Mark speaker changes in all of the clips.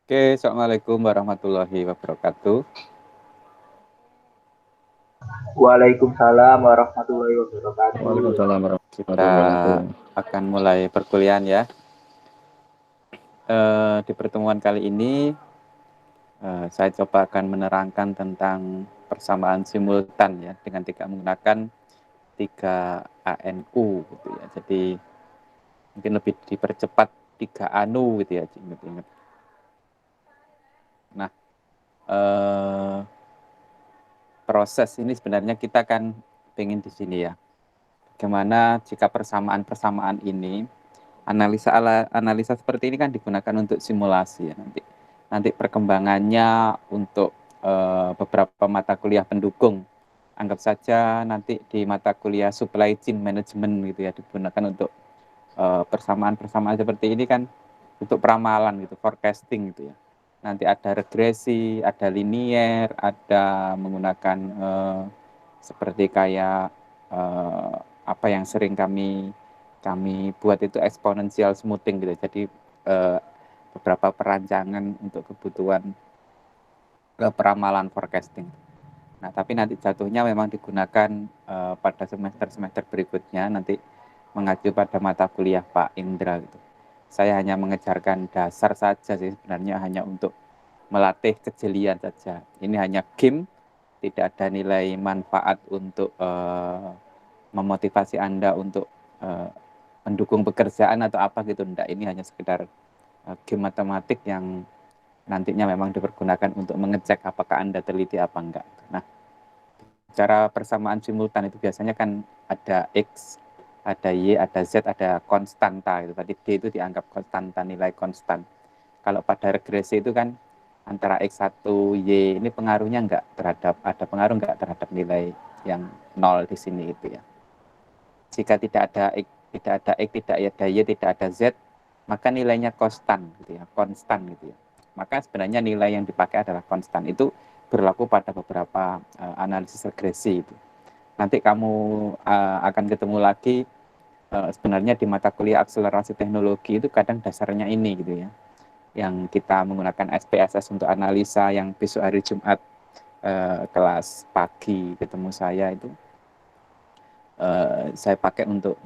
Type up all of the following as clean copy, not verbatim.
Speaker 1: Oke, Assalamualaikum warahmatullahi wabarakatuh.
Speaker 2: Waalaikumsalam warahmatullahi wabarakatuh.
Speaker 3: Waalaikumsalam
Speaker 1: Kita
Speaker 3: warahmatullahi wabarakatuh.
Speaker 1: akan mulai perkuliahan ya. Di pertemuan kali ini, saya coba akan menerangkan tentang persamaan simultan ya, dengan tidak menggunakan 3 ANU gitu ya. Jadi mungkin lebih dipercepat 3 ANU gitu ya, ingat-ingat. Nah, proses ini sebenarnya kita kan pengen di sini ya. Bagaimana jika persamaan-persamaan ini analisa seperti ini kan digunakan untuk simulasi ya nanti perkembangannya untuk beberapa mata kuliah pendukung, anggap saja nanti di mata kuliah supply chain management gitu ya, digunakan untuk persamaan-persamaan seperti ini kan untuk peramalan gitu, forecasting gitu ya. Nanti ada regresi, ada linier, ada menggunakan seperti kayak apa yang sering kami buat itu exponential smoothing gitu. Jadi beberapa perancangan untuk kebutuhan peramalan forecasting. Nah, tapi nanti jatuhnya memang digunakan pada semester-semester berikutnya, nanti mengacu pada mata kuliah Pak Indra gitu. Saya hanya mengejarkan dasar saja sih sebenarnya, hanya untuk melatih kejelian saja. Ini hanya game, tidak ada nilai manfaat untuk memotivasi Anda untuk mendukung pekerjaan atau apa gitu. Enggak, ini hanya sekedar game matematik yang nantinya memang dipergunakan untuk mengecek apakah Anda teliti apa enggak. Nah, cara persamaan simultan itu biasanya kan ada X, ada Y, ada Z, ada konstanta gitu. Tadi D itu dianggap konstanta, nilai konstan. Kalau pada regresi itu kan antara X1, Y ini pengaruhnya enggak terhadap, ada pengaruh enggak terhadap nilai yang 0 di sini itu ya. Jika tidak ada X, tidak ada Y, tidak ada Z, maka nilainya konstan gitu ya, konstan gitu ya. Maka sebenarnya nilai yang dipakai adalah konstan. Itu berlaku pada beberapa analisis regresi itu. Nanti kamu akan ketemu lagi sebenarnya di mata kuliah akselerasi teknologi itu kadang dasarnya ini gitu ya. Yang kita menggunakan SPSS untuk analisa, yang besok hari Jumat kelas pagi ketemu saya itu saya pakai untuk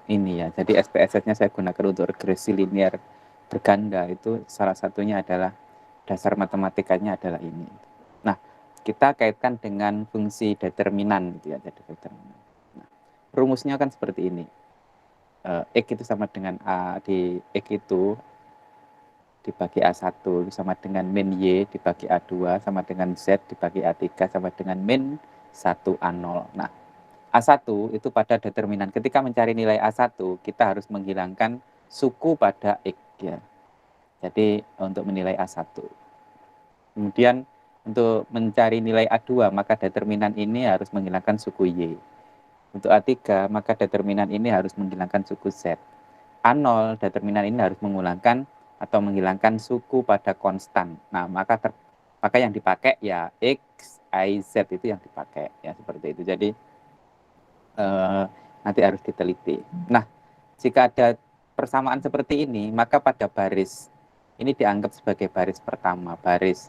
Speaker 1: ini ya. Jadi SPSS-nya saya gunakan untuk regresi linear berganda, itu salah satunya adalah dasar matematikanya adalah ini. Nah, kita kaitkan dengan fungsi determinan gitu ya. Jadi determinan. Nah, rumusnya kan seperti ini. X itu sama dengan A, di X itu dibagi A1 sama dengan min Y dibagi A2 sama dengan Z dibagi A3 sama dengan min 1 A0. Nah, A1 itu pada determinan. Ketika mencari nilai A1, kita harus menghilangkan suku pada X ya. Jadi untuk menilai A1. Kemudian untuk mencari nilai A2, maka determinan ini harus menghilangkan suku Y. Untuk A3, maka determinan ini harus menghilangkan suku Z. A0, determinan ini harus menghilangkan suku pada konstan. Nah, maka yang dipakai ya X, Y, Z itu yang dipakai ya, seperti itu. Jadi nanti harus diteliti. Nah, jika ada persamaan seperti ini, maka pada baris ini dianggap sebagai baris pertama, baris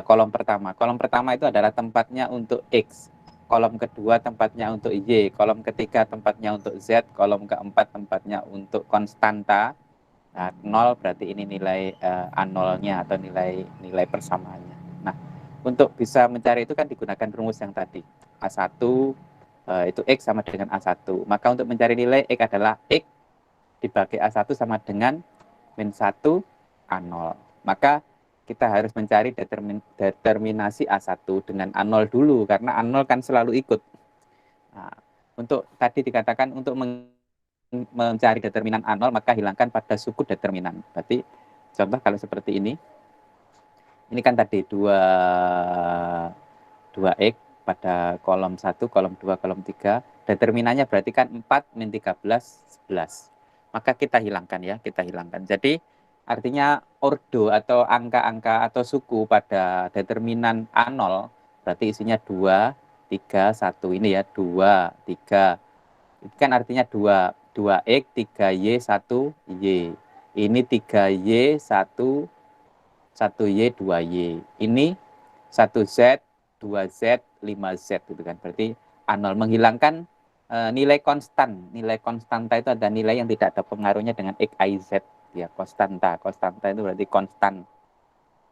Speaker 1: kolom pertama. Kolom pertama itu adalah tempatnya untuk X, kolom kedua tempatnya untuk Y, kolom ketiga tempatnya untuk Z, kolom keempat tempatnya untuk konstanta. Nah, 0 berarti ini nilai A0-nya atau nilai persamaannya. Nah, untuk bisa mencari itu kan digunakan rumus yang tadi. A1 itu X sama dengan A1. Maka untuk mencari nilai X adalah X dibagi A1 sama dengan min 1 A0. Maka kita harus mencari determinasi A1 dengan A0 dulu, karena A0 kan selalu ikut. Nah, untuk tadi dikatakan untuk mencari determinan A0, maka hilangkan pada suku determinan. Berarti contoh kalau seperti ini kan tadi 2X pada kolom 1, kolom 2, kolom 3. Determinannya berarti kan 4 min 13, 11. Maka kita hilangkan ya, kita hilangkan. Jadi artinya ordo atau angka-angka atau suku pada determinan A0 berarti isinya 2, 3, 1. Ini ya, 2, 3. Itu kan artinya 2X, 3Y, 1Y. Ini 3Y, 1Y, 2Y. Ini 1Z, 2Z, 5Z gitu kan. Berarti A0 menghilangkan nilai konstan. Nilai konstanta itu ada nilai yang tidak ada pengaruhnya dengan X, Y, Z. Ya, konstanta. Konstanta itu berarti konstan.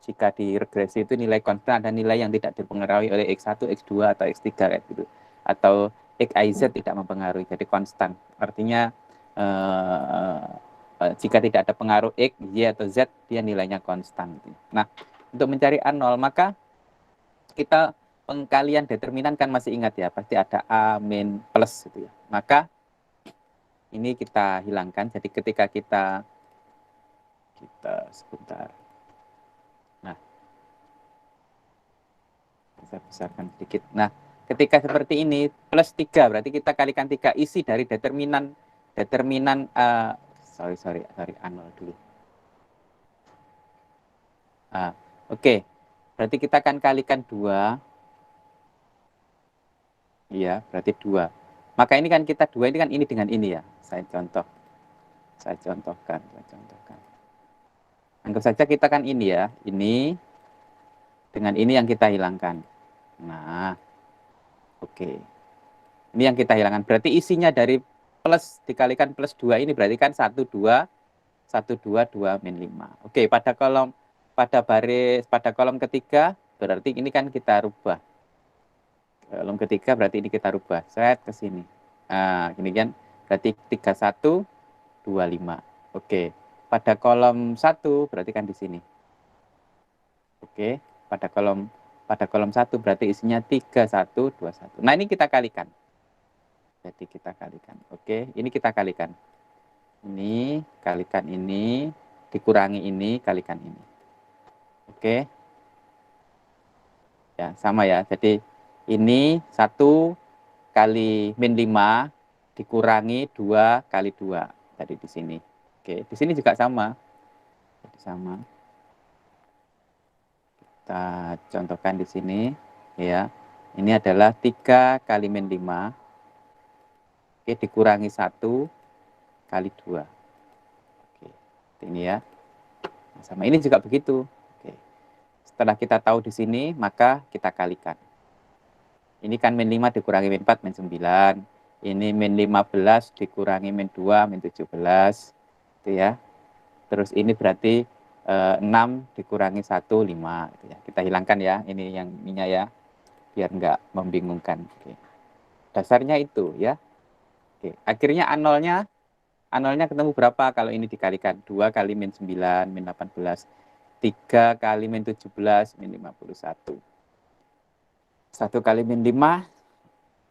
Speaker 1: Jika di regresi itu nilai konstan ada nilai yang tidak dipengaruhi oleh X1, X2, atau X3 kayak gitu. Atau X, Y, Z tidak mempengaruhi, jadi konstan. Artinya jika tidak ada pengaruh X, Y, atau Z, dia nilainya konstan. Nah, untuk mencari A0, maka kita pengkalian determinan kan masih ingat ya, pasti ada A min plus gitu ya. Maka ini kita hilangkan, jadi ketika kita sebentar. Nah, saya besarkan sedikit. Nah, ketika seperti ini, plus 3, berarti kita kalikan 3 isi dari determinan, sorry, A0 dulu. Oke. Berarti kita akan kalikan 2. Iya, berarti 2. Maka ini kan kita 2 ini kan ini dengan ini ya. Saya contohkan. Anggap saja kita kan ini ya. Ini dengan ini yang kita hilangkan. Nah, oke. Ini yang kita hilangkan. Berarti isinya dari plus dikalikan plus 2 ini berarti kan 1, 2, 2 min 5. Oke, pada kolom ketiga berarti ini kan kita rubah. Kolom ketiga berarti ini kita rubah. Set ke sini. Nah, ini kan berarti 31, 25. Oke. Pada kolom 1 berarti kan di sini. Oke. Pada kolom 1 berarti isinya 31, 21. Nah, ini kita kalikan. Jadi kita kalikan. Oke, ini kita kalikan. Ini kalikan ini, dikurangi ini, kalikan ini. Oke. Ya, sama ya. Jadi ini 1 kali min 5 dikurangi 2 kali 2. Jadi di sini. Oke, di sini juga sama. Jadi sama. Kita contohkan di sini ya. Ini adalah 3 kali min 5. Oke, dikurangi 1 kali 2. Oke, ini ya. Sama ini juga begitu. Oke. Setelah kita tahu di sini, maka kita kalikan. Ini kan min 5 dikurangi min 4, min 9. Ini min 15 dikurangi min 2, min 17. Itu ya. Terus ini berarti 6 dikurangi 1, 5. Gitu ya. Kita hilangkan ya, ini yang ininya ya. Biar nggak membingungkan. Oke. Dasarnya itu ya. Oke. Akhirnya A0-nya ketemu berapa kalau ini dikalikan? 2 kali min 9, min 18. 3 kali min 17, min 51. 1 kali min 5,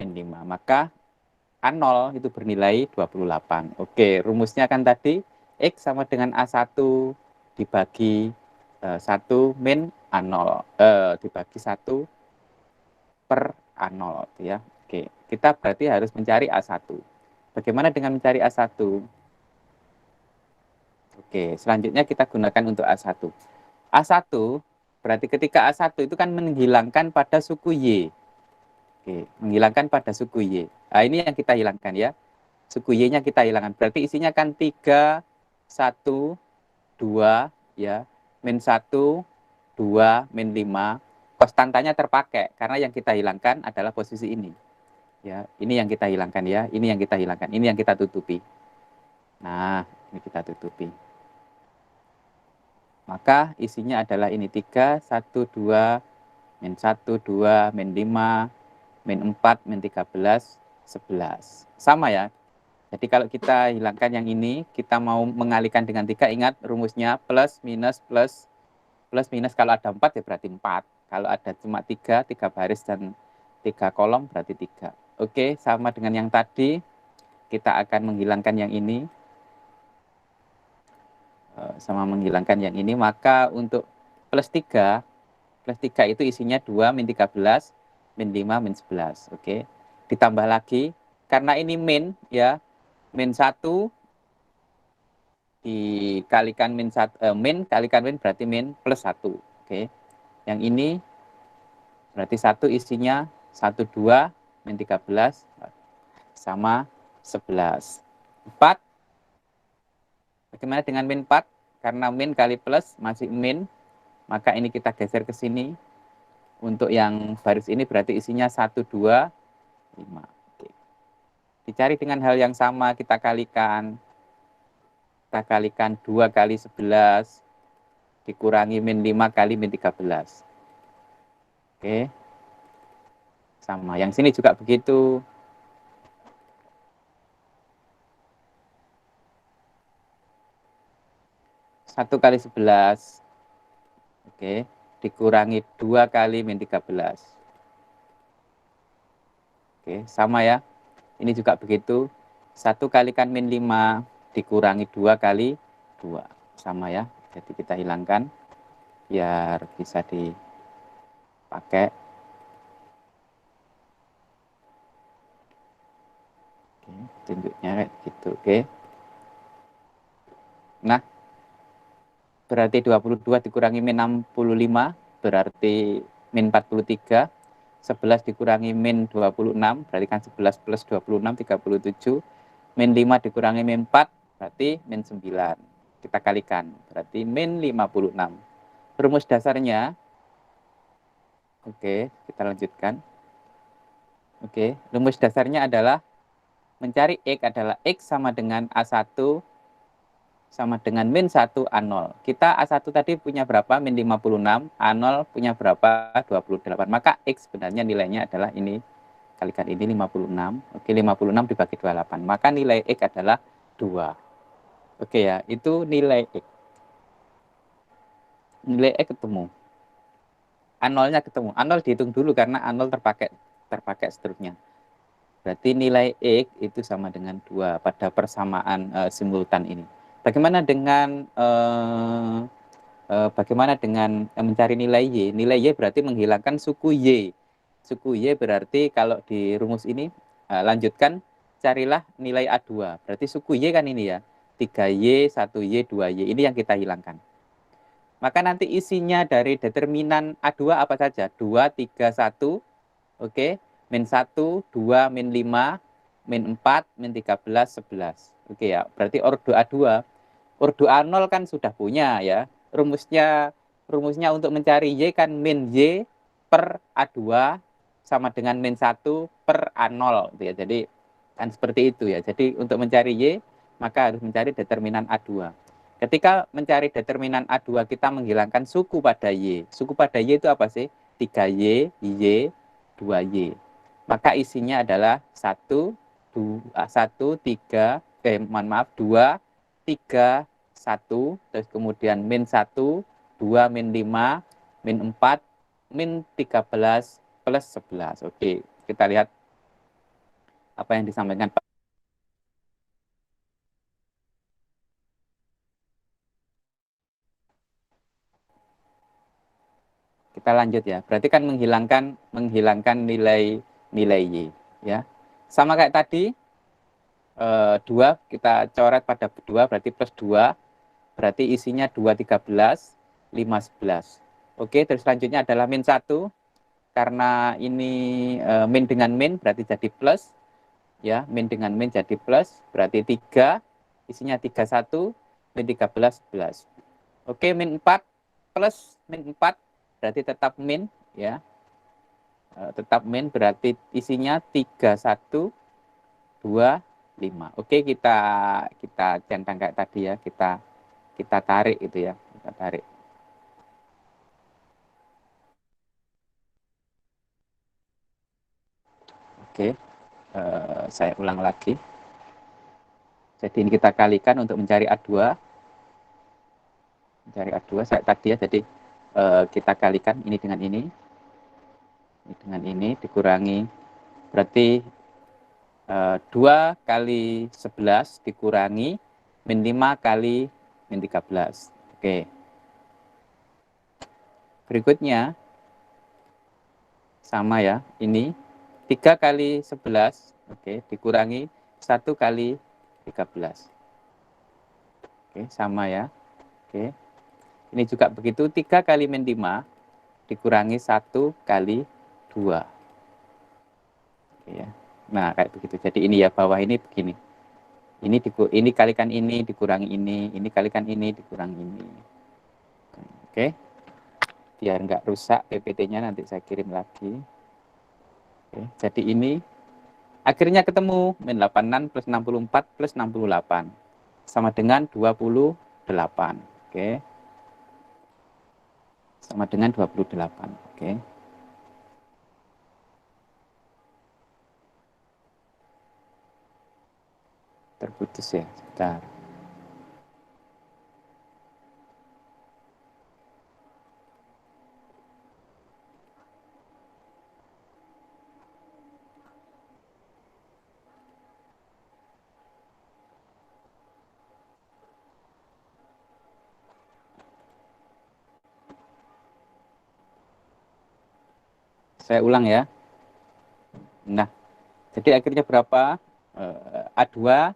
Speaker 1: min 5. Maka A0 itu bernilai 28. Oke, rumusnya kan tadi X sama dengan A1 dibagi 1 min A0. Dibagi 1 per A0. Ya. Oke, kita berarti harus mencari A1. Bagaimana dengan mencari A1? Oke, selanjutnya kita gunakan untuk A1. A1 berarti ketika A1 itu kan menghilangkan pada suku Y. Oke, menghilangkan pada suku Y. Nah, ini yang kita hilangkan ya. Suku Y-nya kita hilangkan. Berarti isinya kan 3, 1, 2, ya. Min 1, 2, min 5. Konstantanya terpakai. Karena yang kita hilangkan adalah posisi ini. Ya, ini yang kita hilangkan ya. Ini yang kita hilangkan. Ini yang kita tutupi. Nah, ini kita tutupi. Maka isinya adalah ini 3, 1, 2, min 1, 2, min 5, min 4, min 13, 11. Sama ya. Jadi kalau kita hilangkan yang ini, kita mau mengalihkan dengan 3, ingat rumusnya plus, minus, plus. Plus, minus kalau ada 4 ya berarti 4. Kalau ada cuma 3 baris dan 3 kolom berarti 3. Oke, sama dengan yang tadi, kita akan menghilangkan yang ini. Sama menghilangkan yang ini, maka untuk plus 3 itu isinya 2, min 13, min 5, min 11. Oke. Ditambah lagi, karena ini min ya, min 1 dikalikan min 1, min kalikan min berarti min plus 1. Oke. Yang ini berarti 1 isinya 1, 2, min 13 sama 11. 4 Bagaimana dengan min 4? Karena min kali plus masih min, maka ini kita geser ke sini. Untuk yang baris ini berarti isinya 1, 2, 5. Oke. Dicari dengan hal yang sama, kita kalikan. Kita kalikan 2 kali 11 dikurangi min 5 kali min 13. Oke. Sama. Yang sini juga begitu. 1 kali 11. Oke. Dikurangi 2 kali min 13. Oke, sama ya. Ini juga begitu. 1 kalikan min 5 dikurangi 2 kali 2. Sama ya. Jadi kita hilangkan biar bisa dipakai. Oke, tunjuknya kayak gitu. Oke. Nah, berarti 22 dikurangi min 65 berarti min 43. 11 dikurangi min 26 berarti kan 11 plus 26 37. Min 5 dikurangi min 4 berarti min 9. Kita kalikan berarti min 56. Rumus dasarnya, oke, kita lanjutkan. Oke, rumus dasarnya adalah mencari X adalah X sama dengan A1 sama dengan min 1 A0. Kita A1 tadi punya berapa? Min 56. A0 punya berapa? 28. Maka X sebenarnya nilainya adalah ini. Kalikan ini 56. Oke, 56 dibagi 28. Maka nilai X adalah 2. Oke ya, itu nilai X. Nilai X ketemu. A0-nya ketemu. A0 dihitung dulu karena A0 terpakai seterusnya. Berarti nilai X itu sama dengan 2 pada persamaan simultan ini. Bagaimana dengan mencari nilai Y? Nilai Y berarti menghilangkan suku Y. Suku Y berarti kalau di rumus ini, lanjutkan, carilah nilai A2. Berarti suku Y kan ini ya, 3Y, 1Y, 2Y. Ini yang kita hilangkan. Maka nanti isinya dari determinan A2 apa saja? 2, 3, 1, oke. Min 1, 2, min 5, min 4, min 13, 11. Oke ya, berarti ordo A2. Ordo A0 kan sudah punya ya. Rumusnya untuk mencari Y kan min Y per A2 sama dengan min 1 per A0 gitu ya. Jadi kan seperti itu ya. Jadi untuk mencari Y maka harus mencari determinan A2. Ketika mencari determinan A2 kita menghilangkan suku pada Y. Suku pada Y itu apa sih? 3Y, Y, 2Y. Maka isinya adalah 1, 3, 2, 3, 1, terus kemudian min 1, 2, min 5, min 4, min 13, plus 11. Oke, kita lihat apa yang disampaikan Pak. Kita lanjut ya. Berarti kan menghilangkan nilai Y ya. Sama kayak tadi 2 kita coret pada 2 berarti plus 2. Berarti isinya 2, 13, 5, 11. Oke, terus selanjutnya adalah min 1. Karena ini min dengan min berarti jadi plus. Ya, min dengan min jadi plus. Berarti 3, isinya 31, min 13, 11. Oke, min 4 plus min 4 berarti tetap min. Ya, tetap min berarti isinya 31, 2, 5. Oke, kita centang kayak tadi ya. Kita tarik itu ya. Kita tarik. Oke, saya ulang lagi. Jadi ini kita kalikan untuk mencari A2. Mencari A2 saya tadi ya. Jadi kita kalikan ini dengan ini. Ini dengan ini dikurangi. Berarti 2 kali 11 dikurangi min 5 kali min 13. Oke. Berikutnya sama ya. Ini 3 kali 11, oke, dikurangi 1 kali 13. Oke, sama ya. Oke. Ini juga begitu, 3 kali min 5 dikurangi 1 kali 2. Oke ya. Nah, kayak begitu. Jadi ini ya, bawah ini begini. Ini kalikan ini dikurangi ini kalikan ini dikurangi ini. Oke. Biar nggak rusak PPT-nya nanti saya kirim lagi. Oke. Jadi ini akhirnya ketemu min 86 plus 64 plus 68 sama dengan 28. Oke. Sama dengan 28. Oke. Terputus ya, sebentar. Saya ulang ya. Nah, jadi akhirnya berapa? A2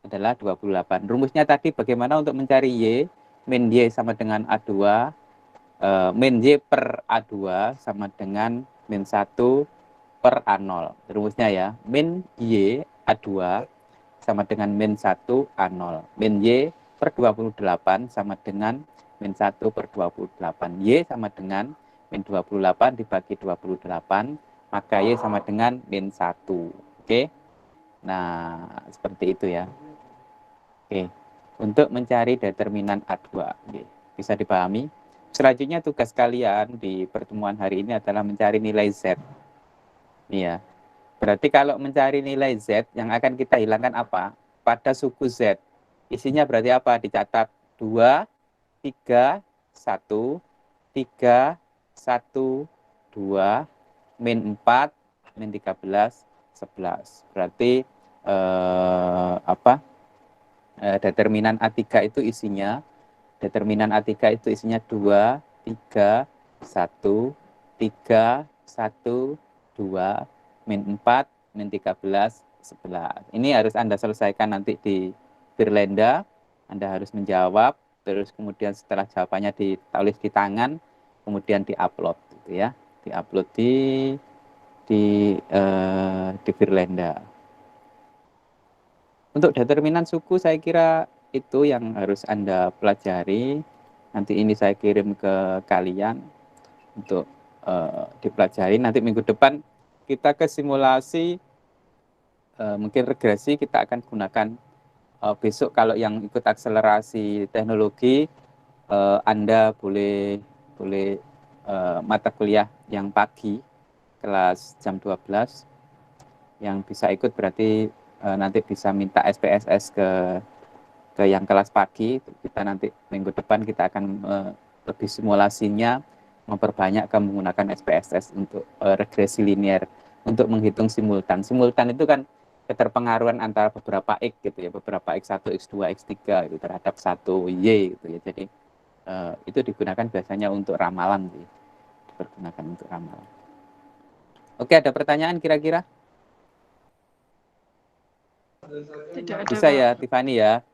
Speaker 1: adalah 28. Rumusnya tadi bagaimana untuk mencari Y? Min Y sama dengan A2. Min Y per A2 sama dengan min 1 per A0. Rumusnya ya. Min Y A2 sama dengan min 1 A0. Min Y per 28 sama dengan min 1 per 28. Y sama dengan min 28 dibagi 28, maka Y sama dengan min 1. Oke. Nah, seperti itu ya. Oke. Untuk mencari determinan A2. Oke. Bisa dipahami? Selanjutnya tugas kalian di pertemuan hari ini adalah mencari nilai Z. Iya. Berarti kalau mencari nilai Z, yang akan kita hilangkan apa? Pada suku Z. Isinya berarti apa? Dicatat 2, 3, 1, 3, 1, 2, min 4, min 13, 11. Berarti determinan A3 itu isinya 2, 3, 1, 3, 1, 2, min 4, min 13, 11. Ini harus Anda selesaikan nanti di Firlenda. Anda harus menjawab, terus kemudian setelah jawabannya ditulis di tangan, kemudian diupload gitu ya. Diupload di Firlenda. Untuk determinan suku saya kira itu yang harus Anda pelajari. Nanti ini saya kirim ke kalian untuk dipelajari. Nanti minggu depan kita ke simulasi, mungkin regresi kita akan gunakan besok. Kalau yang ikut akselerasi teknologi, Anda boleh mata kuliah yang pagi, kelas jam 12. Yang bisa ikut berarti nanti bisa minta SPSS ke yang kelas pagi. Kita nanti minggu depan kita akan lebih simulasinya, memperbanyak menggunakan SPSS untuk regresi linear untuk menghitung simultan. Simultan itu kan keterpengaruhan antara beberapa X gitu ya, beberapa X1, X2, X3 itu terhadap satu Y gitu ya. Jadi itu digunakan biasanya untuk ramalan gitu. Dipergunakan untuk ramalan. Oke, ada pertanyaan kira-kira?
Speaker 3: Tidak ada,
Speaker 1: bisa
Speaker 3: Pak.
Speaker 1: ya, Tiffany ya?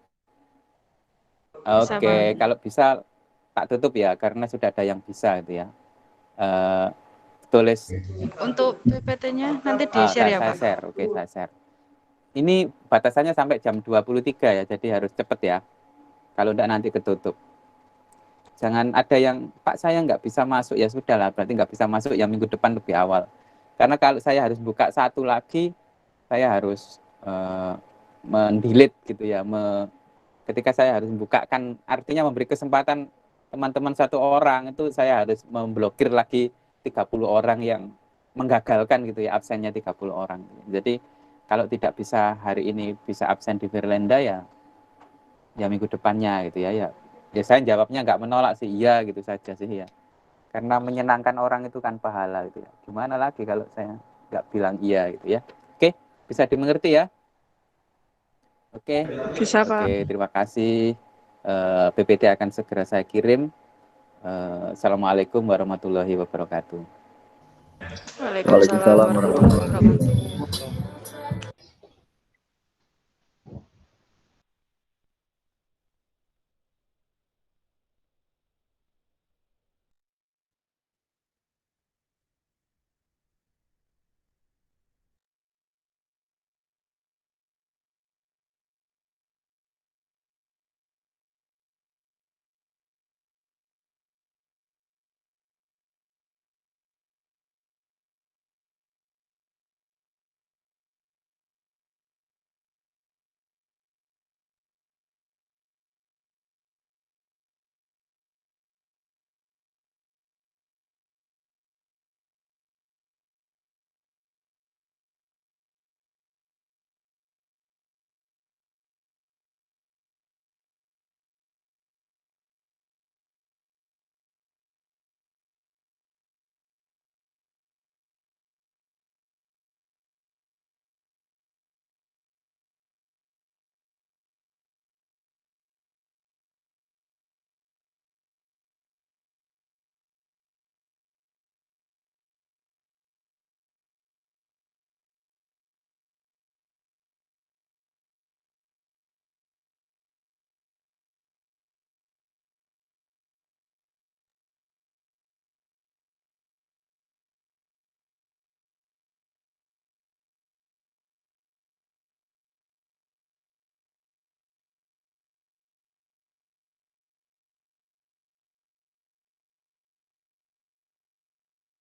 Speaker 3: Bisa,
Speaker 1: Oke,
Speaker 3: Pak.
Speaker 1: kalau bisa tak tutup ya, karena sudah ada yang bisa gitu ya. Tulis.
Speaker 3: Untuk PPT-nya nanti di-share ya,
Speaker 1: saya
Speaker 3: Pak?
Speaker 1: share, oke, saya share. Ini batasannya sampai jam 23 ya, jadi harus cepat ya. Kalau enggak nanti ketutup. Jangan ada yang, Pak saya nggak bisa masuk, ya sudah lah, berarti nggak bisa masuk yang minggu depan lebih awal. Karena kalau saya harus buka satu lagi, saya harus mendelete gitu ya. Ketika saya harus buka kan artinya memberi kesempatan teman-teman satu orang, itu saya harus memblokir lagi 30 orang yang menggagalkan gitu ya, absennya 30 orang. Jadi kalau tidak bisa hari ini bisa absen di Firlenda ya minggu depannya gitu ya. Ya saya jawabnya nggak menolak sih, iya gitu saja sih ya. Karena menyenangkan orang itu kan pahala gitu ya. Gimana lagi kalau saya nggak bilang iya gitu ya. Oke, bisa dimengerti ya? Oke.
Speaker 3: Bisa, Pak.
Speaker 1: Oke, terima kasih. PPT akan segera saya kirim. Assalamualaikum warahmatullahi wabarakatuh.
Speaker 3: Waalaikumsalam warahmatullahi wabarakatuh.